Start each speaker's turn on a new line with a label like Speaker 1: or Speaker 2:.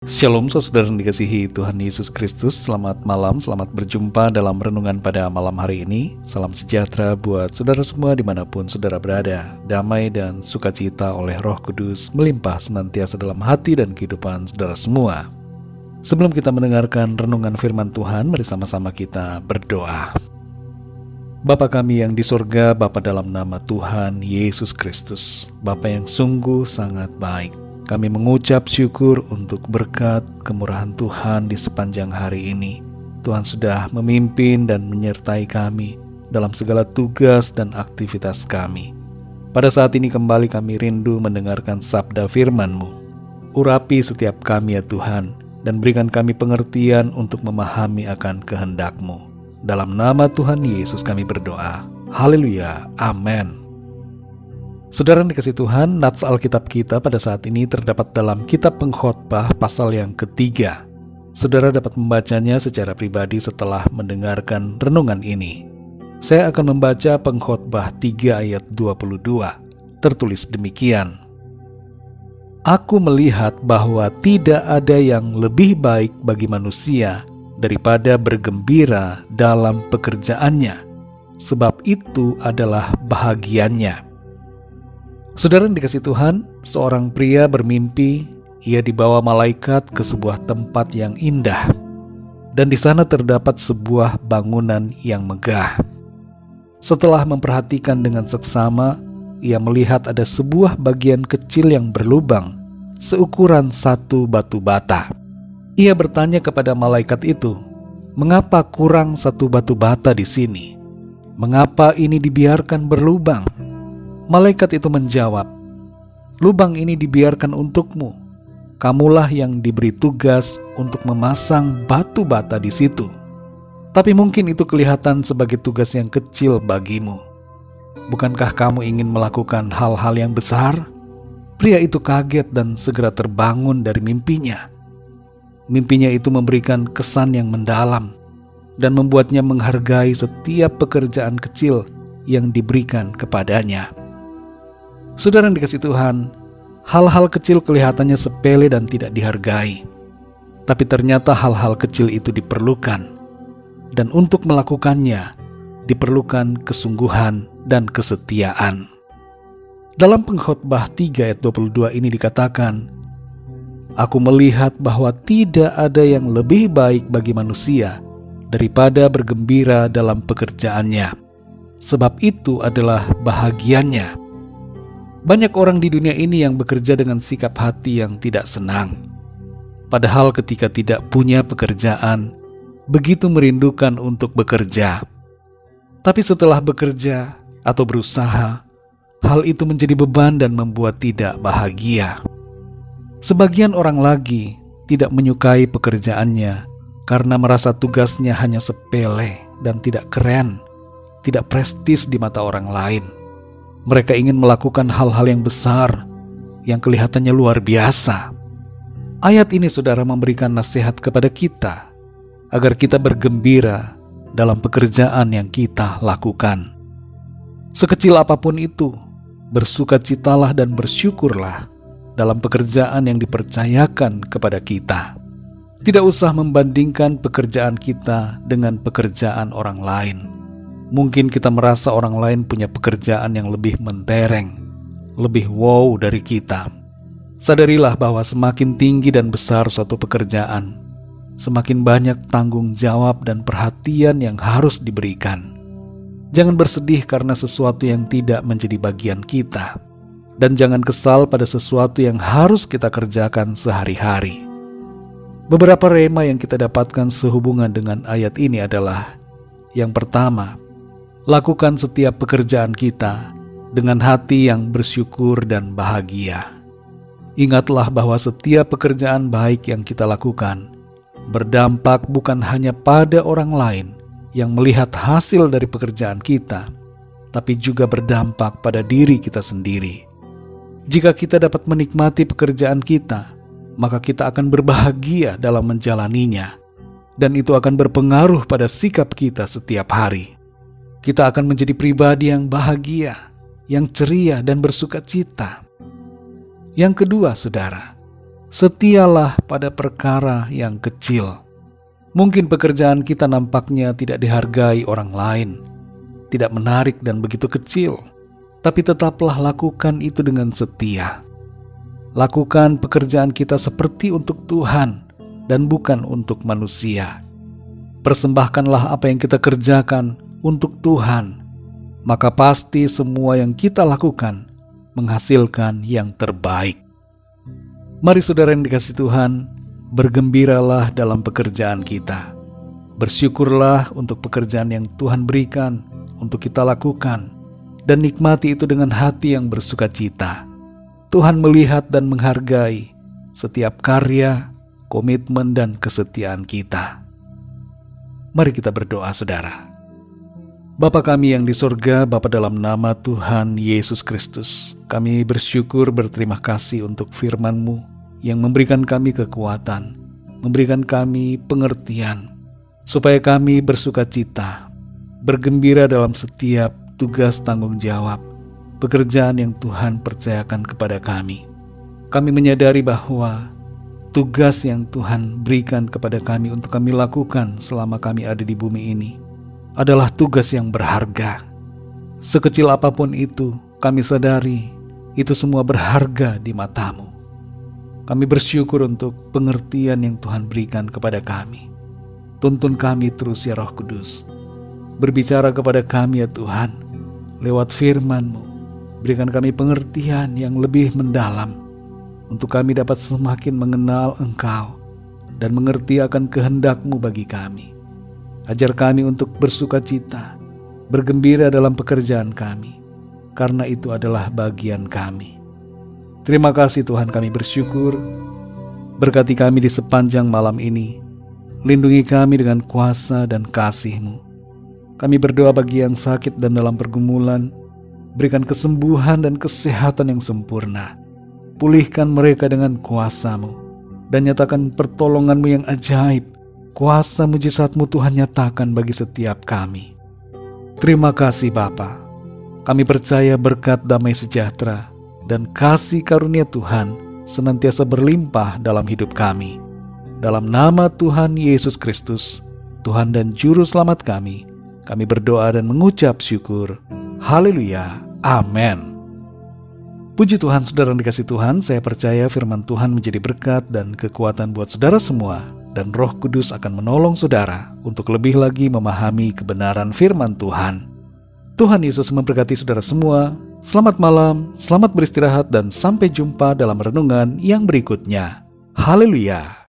Speaker 1: Shalom saudara yang dikasihi Tuhan Yesus Kristus. Selamat malam, selamat berjumpa dalam renungan pada malam hari ini. Salam sejahtera buat saudara semua dimanapun saudara berada. Damai dan sukacita oleh Roh Kudus melimpah senantiasa dalam hati dan kehidupan saudara semua. Sebelum kita mendengarkan renungan firman Tuhan, mari sama-sama kita berdoa. Bapa kami yang di sorga, Bapa dalam nama Tuhan Yesus Kristus, Bapa yang sungguh sangat baik. Kami mengucap syukur untuk berkat kemurahan Tuhan di sepanjang hari ini. Tuhan sudah memimpin dan menyertai kami dalam segala tugas dan aktivitas kami. Pada saat ini kembali kami rindu mendengarkan sabda firman-Mu. Urapi setiap kami ya Tuhan, dan berikan kami pengertian untuk memahami akan kehendak-Mu. Dalam nama Tuhan Yesus kami berdoa. Haleluya. Amin. Saudara yang dikasihi Tuhan, nats Alkitab kita pada saat ini terdapat dalam Kitab Pengkhotbah pasal yang ketiga. Saudara dapat membacanya secara pribadi setelah mendengarkan renungan ini. Saya akan membaca Pengkhotbah 3 ayat 22. Tertulis demikian. Aku melihat bahwa tidak ada yang lebih baik bagi manusia daripada bergembira dalam pekerjaannya, sebab itu adalah bahagiannya. Saudara yang dikasihi Tuhan, seorang pria bermimpi ia dibawa malaikat ke sebuah tempat yang indah, dan di sana terdapat sebuah bangunan yang megah. Setelah memperhatikan dengan seksama, ia melihat ada sebuah bagian kecil yang berlubang seukuran satu batu bata. Ia bertanya kepada malaikat itu, "Mengapa kurang satu batu bata di sini? Mengapa ini dibiarkan berlubang?" Malaikat itu menjawab, "Lubang ini dibiarkan untukmu. Kamulah yang diberi tugas untuk memasang batu bata di situ. Tapi mungkin itu kelihatan sebagai tugas yang kecil bagimu. Bukankah kamu ingin melakukan hal-hal yang besar?" Pria itu kaget dan segera terbangun dari mimpinya. Mimpinya itu memberikan kesan yang mendalam dan membuatnya menghargai setiap pekerjaan kecil yang diberikan kepadanya. Saudara yang dikasihi Tuhan, hal-hal kecil kelihatannya sepele dan tidak dihargai. Tapi ternyata hal-hal kecil itu diperlukan. Dan untuk melakukannya, diperlukan kesungguhan dan kesetiaan. Dalam Pengkhotbah 3 ayat 22 ini dikatakan, "Aku melihat bahwa tidak ada yang lebih baik bagi manusia daripada bergembira dalam pekerjaannya, sebab itu adalah bahagiannya." Banyak orang di dunia ini yang bekerja dengan sikap hati yang tidak senang. Padahal ketika tidak punya pekerjaan, begitu merindukan untuk bekerja. Tapi setelah bekerja atau berusaha, hal itu menjadi beban dan membuat tidak bahagia. Sebagian orang lagi tidak menyukai pekerjaannya karena merasa tugasnya hanya sepele dan tidak keren, tidak prestis di mata orang lain. Mereka ingin melakukan hal-hal yang besar, yang kelihatannya luar biasa. Ayat ini saudara memberikan nasihat kepada kita, agar kita bergembira dalam pekerjaan yang kita lakukan. Sekecil apapun itu, bersukacitalah dan bersyukurlah dalam pekerjaan yang dipercayakan kepada kita. Tidak usah membandingkan pekerjaan kita dengan pekerjaan orang lain. Mungkin kita merasa orang lain punya pekerjaan yang lebih mentereng, lebih wow dari kita. Sadarilah bahwa semakin tinggi dan besar suatu pekerjaan, semakin banyak tanggung jawab dan perhatian yang harus diberikan. Jangan bersedih karena sesuatu yang tidak menjadi bagian kita, dan jangan kesal pada sesuatu yang harus kita kerjakan sehari-hari. Beberapa rema yang kita dapatkan sehubungan dengan ayat ini adalah: yang pertama, lakukan setiap pekerjaan kita dengan hati yang bersyukur dan bahagia. Ingatlah bahwa setiap pekerjaan baik yang kita lakukan berdampak bukan hanya pada orang lain yang melihat hasil dari pekerjaan kita, tapi juga berdampak pada diri kita sendiri. Jika kita dapat menikmati pekerjaan kita, maka kita akan berbahagia dalam menjalaninya, dan itu akan berpengaruh pada sikap kita setiap hari. Kita akan menjadi pribadi yang bahagia, yang ceria dan bersukacita. Yang kedua, saudara, Setialah pada perkara yang kecil. Mungkin pekerjaan kita nampaknya tidak dihargai orang lain, tidak menarik dan begitu kecil, tapi tetaplah lakukan itu dengan setia. Lakukan pekerjaan kita seperti untuk Tuhan dan bukan untuk manusia. Persembahkanlah apa yang kita kerjakan untuk Tuhan, maka pasti semua yang kita lakukan menghasilkan yang terbaik. Mari saudara yang dikasihi Tuhan, bergembiralah dalam pekerjaan kita. Bersyukurlah untuk pekerjaan yang Tuhan berikan untuk kita lakukan, dan nikmati itu dengan hati yang bersukacita. Tuhan melihat dan menghargai setiap karya, komitmen, dan kesetiaan kita. Mari kita berdoa, saudara. Bapa kami yang di sorga, Bapa dalam nama Tuhan Yesus Kristus, kami bersyukur berterima kasih untuk firman-Mu yang memberikan kami kekuatan, memberikan kami pengertian, supaya kami bersukacita, bergembira dalam setiap tugas tanggung jawab, pekerjaan yang Tuhan percayakan kepada kami. Kami menyadari bahwa tugas yang Tuhan berikan kepada kami untuk kami lakukan selama kami ada di bumi ini adalah tugas yang berharga. Sekecil apapun itu, kami sadari itu semua berharga di mata-Mu. Kami bersyukur untuk pengertian yang Tuhan berikan kepada kami. Tuntun kami terus ya Roh Kudus. Berbicara kepada kami ya Tuhan, lewat firman-Mu. Berikan kami pengertian yang lebih mendalam, untuk kami dapat semakin mengenal Engkau dan mengerti akan kehendak-Mu bagi kami. Ajar kami untuk bersukacita, bergembira dalam pekerjaan kami, karena itu adalah bagian kami. Terima kasih Tuhan, kami bersyukur. Berkati kami di sepanjang malam ini. Lindungi kami dengan kuasa dan kasih-Mu. Kami berdoa bagi yang sakit dan dalam pergumulan. Berikan kesembuhan dan kesehatan yang sempurna. Pulihkan mereka dengan kuasa-Mu. Dan nyatakan pertolongan-Mu yang ajaib. Kuasa mujizat-Mu Tuhan nyatakan bagi setiap kami. Terima kasih Bapa. Kami percaya berkat damai sejahtera dan kasih karunia Tuhan senantiasa berlimpah dalam hidup kami. Dalam nama Tuhan Yesus Kristus, Tuhan dan Juru Selamat kami berdoa dan mengucap syukur. Haleluya. Amin. Puji Tuhan, saudara yang dikasihi Tuhan, saya percaya firman Tuhan menjadi berkat dan kekuatan buat saudara semua, dan Roh Kudus akan menolong saudara untuk lebih lagi memahami kebenaran firman Tuhan. Tuhan Yesus memberkati saudara semua. Selamat malam, selamat beristirahat, dan sampai jumpa dalam renungan yang berikutnya. Haleluya.